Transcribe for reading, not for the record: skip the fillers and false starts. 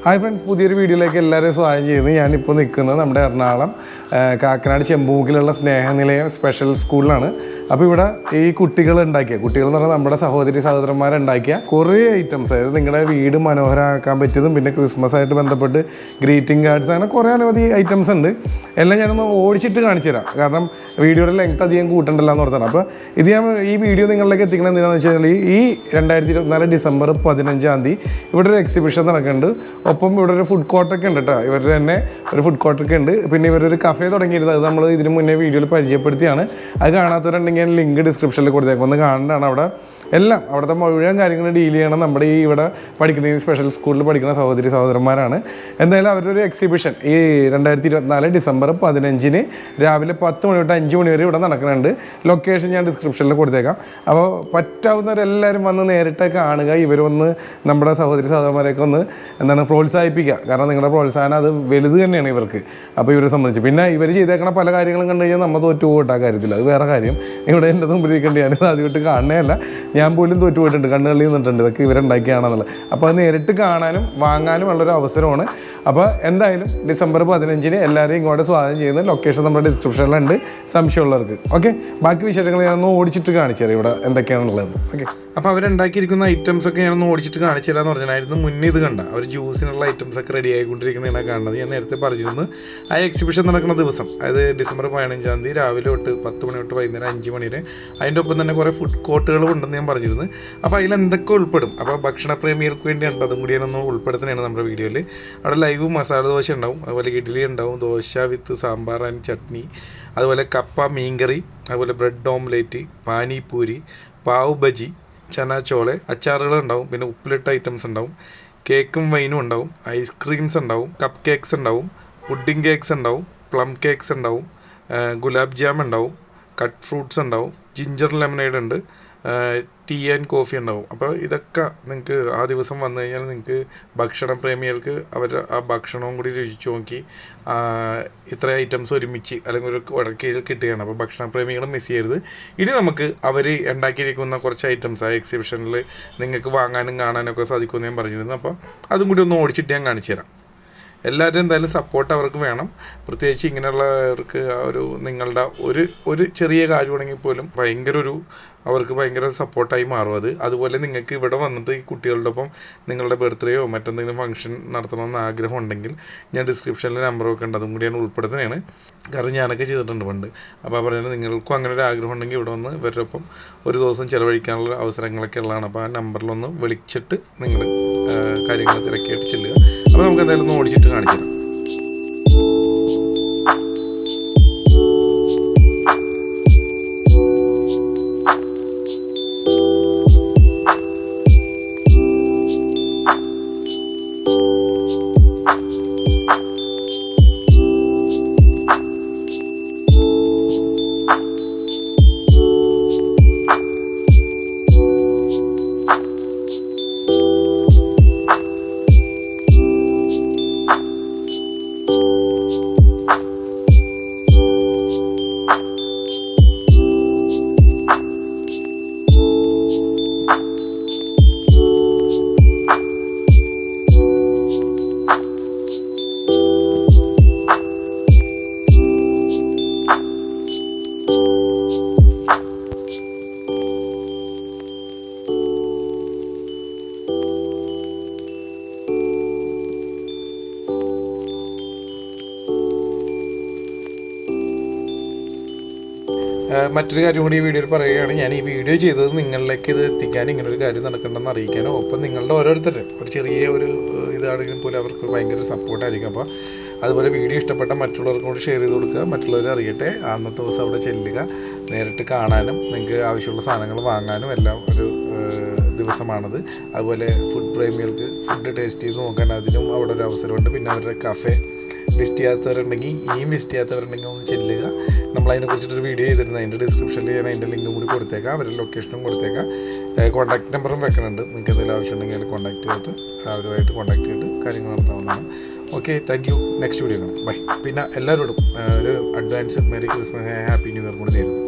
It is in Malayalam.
ഹായ് ഫ്രണ്ട്സ്, പുതിയൊരു വീഡിയോയിലേക്ക് എല്ലാവരെയും സ്വാഗതം ചെയ്യുന്നു. ഞാനിപ്പോൾ നിൽക്കുന്നത് നമ്മുടെ എറണാകുളം കാക്കനാട് ചെമ്പൂക്കിലുള്ള സ്നേഹനിലയം സ്പെഷ്യൽ സ്കൂളിലാണ്. അപ്പോൾ ഇവിടെ ഈ കുട്ടികളെന്ന് പറഞ്ഞാൽ നമ്മുടെ സഹോദരന്മാരുണ്ടാക്കിയ കുറേ ഐറ്റംസ്, അതായത് നിങ്ങളുടെ വീട് മനോഹരമാക്കാൻ പറ്റിയതും പിന്നെ ക്രിസ്മസ് ആയിട്ട് ബന്ധപ്പെട്ട് ഗ്രീറ്റിംഗ് കാർഡ്സ്, അങ്ങനെ കുറേ അനവധി ഐറ്റംസ് ഉണ്ട്. എല്ലാം ഞാനൊന്ന് ഓടിച്ചിട്ട് കാണിച്ചു തരാം, കാരണം വീഡിയോയുടെ ലെങ്ത് അധികം കൂട്ടണ്ടല്ലോ എന്ന് ഓർത്താണ്. അപ്പോൾ ഇത് ഞാൻ ഈ വീഡിയോ നിങ്ങളിലേക്ക് എത്തിക്കണം എന്തിനാണെന്ന് വെച്ച് കഴിഞ്ഞാൽ ഈ 2024 ഡിസംബർ 15 ഇവിടെ ഒരു എക്സിബിഷൻ നടക്കുന്നുണ്ട്. ഒപ്പം ഇവിടെ ഒരു ഫുഡ് കോർട്ടൊക്കെ ഉണ്ട് കേട്ടോ. ഇവരുടെ തന്നെ ഒരു ഫുഡ് കോർട്ടൊക്കെ ഉണ്ട്. പിന്നെ ഇവരൊരു കഫേ തുടങ്ങിയിരുന്നത്, അത് നമ്മൾ ഇതിന് മുന്നേ വീഡിയോയിൽ പരിചയപ്പെടുത്തിയാണ്. അത് കാണാത്തവരുണ്ടെങ്കിൽ ലിങ്ക് ഡിസ്ക്രിപ്ഷനിൽ കൊടുത്തേക്കും, ഒന്ന് കാണേണ്ടതാണ്. അവിടെ എല്ലാം അവിടുത്തെ മുഴുവൻ കാര്യങ്ങൾ ഡീൽ ചെയ്യണം നമ്മുടെ ഈ ഇവിടെ പഠിക്കുന്ന ഈ സ്പെഷ്യൽ സ്കൂളിൽ പഠിക്കുന്ന സഹോദരന്മാരാണ്. എന്തായാലും അവരുടെ ഒരു എക്സിബിഷൻ ഈ 2024 ഡിസംബർ 15 രാവിലെ 10 മണി തൊട്ട് 5 മണി വരെ ഇവിടെ നടക്കുന്നുണ്ട്. ലൊക്കേഷൻ ഞാൻ ഡിസ്ക്രിപ്ഷനിൽ കൊടുത്തേക്കാം. അപ്പോൾ പറ്റാവുന്നവരെല്ലാവരും വന്ന് നേരിട്ട് കാണുക. ഇവരൊന്ന് നമ്മുടെ സഹോദരന്മാരെയൊക്കെ ഒന്ന് പ്രോത്സാഹിപ്പിക്കുക. കാരണം നിങ്ങളുടെ പ്രോത്സാഹനം അത് വലുത് തന്നെയാണ് ഇവർക്ക്. അപ്പോൾ ഇവരെ സംബന്ധിച്ച് പിന്നെ ഇവർ ചെയ്തേക്കണ പല കാര്യങ്ങളും കണ്ടു കഴിഞ്ഞാൽ നമ്മൾ തോറ്റു പോകട്ടെ ആ കാര്യത്തിൽ, അത് വേറെ കാര്യം. ഇവിടെ എൻ്റെ മുമ്പിലിരിക്കേണ്ടി ഞാനിത് ആദ്യമായിട്ട് കാണണേയല്ല, ഞാൻ പോലും തോറ്റു പോയിട്ടുണ്ട്, കണ്ണുകളിൽ നിന്നിട്ടുണ്ട് ഇതൊക്കെ ഇവരുണ്ടാക്കിയാണെന്നുള്ളത്. അപ്പോൾ അത് നേരിട്ട് കാണാനും വാങ്ങാനും ഉള്ളൊരു അവസരമാണ്. അപ്പോൾ എന്തായാലും ഡിസംബർ 15 എല്ലാവരെയും ഇങ്ങോട്ട് സ്വാഗതം ചെയ്യുന്നത്. ലൊക്കേഷൻ നമ്മുടെ ഡിസ്ക്രിപ്ഷനിലുണ്ട് സംശയമുള്ളവർക്ക്. ഓക്കെ, ബാക്കി വിശേഷങ്ങൾ ഞാനൊന്ന് ഓടിച്ചിട്ട് കാണിച്ചു തരാം ഇവിടെ എന്തൊക്കെയാണുള്ളത്. ഓക്കെ, അപ്പോൾ അവരുണ്ടാക്കിയിരിക്കുന്ന ഐറ്റംസൊക്കെ ഞാനൊന്ന് ഓടിച്ചിട്ട് കാണിച്ചു തരാമെന്ന് പറഞ്ഞായിരുന്നു. മുന്നേ ഇത് കണ്ട അവർ ജ്യൂസിനുള്ള ഐറ്റംസൊക്കെ റെഡി ആയിക്കൊണ്ടിരിക്കുന്നതാണ് കാണുന്നത്. ഞാൻ നേരത്തെ പറഞ്ഞിരുന്നു ആ എക്സിബിഷൻ നടക്കുന്ന ദിവസം, അതായത് ഡിസംബർ 15 രാവിലെ തൊട്ട് 10 മണി തൊട്ട് വൈകുന്നേരം 5 മണി വരെ. അതിൻ്റെ ഒപ്പം തന്നെ കുറേ ഫുഡ് കോർട്ടുകളും ഉണ്ടെന്ന് ഞാൻ പറഞ്ഞിരുന്നു. അപ്പോൾ അതിലെന്തൊക്കെ ഉൾപ്പെടും, അപ്പോൾ ഭക്ഷണപ്രേമികൾക്ക് വേണ്ടിയാണ് അതും കൂടി ഞാനൊന്ന് ഉൾപ്പെടുത്തുന്നതാണ് നമ്മുടെ വീഡിയോയിൽ. അവിടെ ലൈവ് മസാല ദോശ ഉണ്ടാവും, അതുപോലെ ഇഡ്ഡലി ഉണ്ടാവും, ദോശ വിത്ത് സാമ്പാർ ആൻഡ് ചട്നി, അതുപോലെ കപ്പ മീൻകറി, അതുപോലെ ബ്രെഡ് ഓംലേറ്റ്, പാനിപൂരി, പാവ് ബജി, ചനാച്ചോള്, അച്ചാറുകൾ ഉണ്ടാവും, പിന്നെ ഉപ്പിലിട്ട ഐറ്റംസ് ഉണ്ടാവും, കേക്കും വൈനും ഉണ്ടാവും, ഐസ്ക്രീംസ് ഉണ്ടാവും, കപ്പ് കേക്ക്സ് ഉണ്ടാവും, പുഡിംഗ് കേക്ക്സ് ഉണ്ടാവും, പ്ലം കേക്ക്സ് ഉണ്ടാവും, ഗുലാബ് ജാം ഉണ്ടാവും, കട്ട് ഫ്രൂട്ട്സ് ഉണ്ടാവും, ജിഞ്ചർ ലെമനേഡ് ഉണ്ട്, ടീ ആൻഡ് കോഫി ഉണ്ടാവും. അപ്പോൾ ഇതൊക്കെ നിങ്ങൾക്ക് ആ ദിവസം വന്നു കഴിഞ്ഞാൽ നിങ്ങൾക്ക് ഭക്ഷണപ്രേമികൾക്ക് അവർ ആ ഭക്ഷണവും കൂടി രുചിച്ച് നോക്കി ഇത്ര ഐറ്റംസ് ഒരുമിച്ച് അല്ലെങ്കിൽ ഒരു വടക്കയിൽ കിട്ടുകയാണ്. അപ്പോൾ ഭക്ഷണപ്രേമികളും മിസ് ചെയ്യരുത്. ഇനി നമുക്ക് അവർ ഉണ്ടാക്കിയിരിക്കുന്ന കുറച്ച് ഐറ്റംസ് ആ എക്സിബിഷനിൽ നിങ്ങൾക്ക് വാങ്ങാനും കാണാനൊക്കെ സാധിക്കുമെന്ന് ഞാൻ പറഞ്ഞിരുന്നു. അപ്പോൾ അതും കൂടി ഒന്ന് ഓടിച്ചിട്ട് ഞാൻ കാണിച്ചു തരാം. എല്ലാവരും എന്തായാലും സപ്പോർട്ട് അവർക്ക് വേണം. പ്രത്യേകിച്ച് ഇങ്ങനെയുള്ളവർക്ക് ഒരു നിങ്ങളുടെ ഒരു ചെറിയ കാര്യമാണെങ്കിൽ പോലും അവർക്ക് ഭയങ്കര സപ്പോർട്ടായി മാറും അത്. അതുപോലെ നിങ്ങൾക്ക് ഇവിടെ വന്നിട്ട് ഈ കുട്ടികളുടെ ഒപ്പം നിങ്ങളുടെ ബർത്ത്ഡേയോ മറ്റെന്തെങ്കിലും ഫംഗ്ഷൻ നടത്തണമെന്ന് ആഗ്രഹം ഉണ്ടെങ്കിൽ ഞാൻ ഡിസ്ക്രിപ്ഷനിൽ നമ്പറൊക്കെ ഉണ്ട്, അതും കൂടി ഞാൻ ഉൾപ്പെടുത്തുന്നതാണ്. കാരണം ഞാനൊക്കെ ചെയ്തിട്ടുണ്ട് പണ്ട്. അപ്പോൾ പറയുന്നത് നിങ്ങൾക്കും അങ്ങനെ ഒരു ആഗ്രഹം ഉണ്ടെങ്കിൽ ഇവിടെ വന്ന് ഇവരുടെ ഒപ്പം ഒരു ദിവസം ചിലവഴിക്കാനുള്ള അവസരങ്ങളൊക്കെ ഉള്ളതാണ്. അപ്പോൾ ആ നമ്പറിലൊന്ന് വിളിച്ചിട്ട് നിങ്ങൾ കാര്യങ്ങൾ തിരക്കിയിട്ട് ചെല്ലുക. അപ്പോൾ നമുക്ക് എന്തായാലും ഒന്ന് ഓടിച്ചിട്ട് കാണിച്ചു തരാം. മറ്റൊരു കാര്യം കൂടി ഈ വീഡിയോയിൽ പറയുകയാണ്, ഞാൻ ഈ വീഡിയോ ചെയ്തത് നിങ്ങളിലേക്ക് ഇത് എത്തിക്കാനും ഇങ്ങനൊരു കാര്യം നടക്കണമെന്ന് അറിയിക്കാനോ, ഒപ്പം നിങ്ങളുടെ ഓരോരുത്തരും ഒരു ചെറിയ ഒരു ഇതാണെങ്കിലും പോലും അവർക്ക് ഭയങ്കര സപ്പോർട്ടായിരിക്കും. അപ്പോൾ അതുപോലെ വീഡിയോ ഇഷ്ടപ്പെട്ട മറ്റുള്ളവർക്കും കൂടി ഷെയർ ചെയ്ത് കൊടുക്കുക, മറ്റുള്ളവർ അറിയട്ടെ. അന്നത്തെ ദിവസം അവിടെ ചെല്ലുക, നേരിട്ട് കാണാനും നിങ്ങൾക്ക് ആവശ്യമുള്ള സാധനങ്ങൾ വാങ്ങാനും എല്ലാം ഒരു ദിവസമാണത്. അതുപോലെ ഫുഡ് പ്രേമികൾക്ക് ഫുഡ് ടേസ്റ്റ് ചെയ്ത് നോക്കാൻ അതിനും അവിടെ ഒരു അവസരമുണ്ട്. പിന്നെ അവരുടെ കഫേ വിസിറ്റ് ചെയ്യാത്തവരുണ്ടെങ്കിൽ ഇനിയും വിസിറ്റ് ചെയ്യാത്തവരുണ്ടെങ്കിൽ ഒന്ന് ചെല്ലുക. നമ്മളതിനെക്കുറിച്ചിട്ടൊരു വീഡിയോ ചെയ്തിരുന്നത്, അതിൻ്റെ ഡിസ്ക്രിപ്ഷനിൽ ഞാൻ അതിൻ്റെ ലിങ്കും കൂടി കൊടുത്തേക്കാം, അവരുടെ ലൊക്കേഷനും കൊടുത്തേക്കാം, കോൺടാക്ട് നമ്പറും വെക്കുന്നുണ്ട്. നിങ്ങൾക്ക് എന്തെങ്കിലും ആവശ്യമുണ്ടെങ്കിൽ അതിൽ കോൺടാക്ട് ചെയ്തിട്ട് അവരുമായിട്ട് കോൺടാക്ട് ചെയ്തിട്ട് കാര്യങ്ങൾ നടത്താവുന്നതാണ്. Okay, thank you. Next video കാണാം. ബൈ. പിന്നെ എല്ലാവരോടും ഒരു advance merry Christmas happy new year കൂടി നേരുന്നു.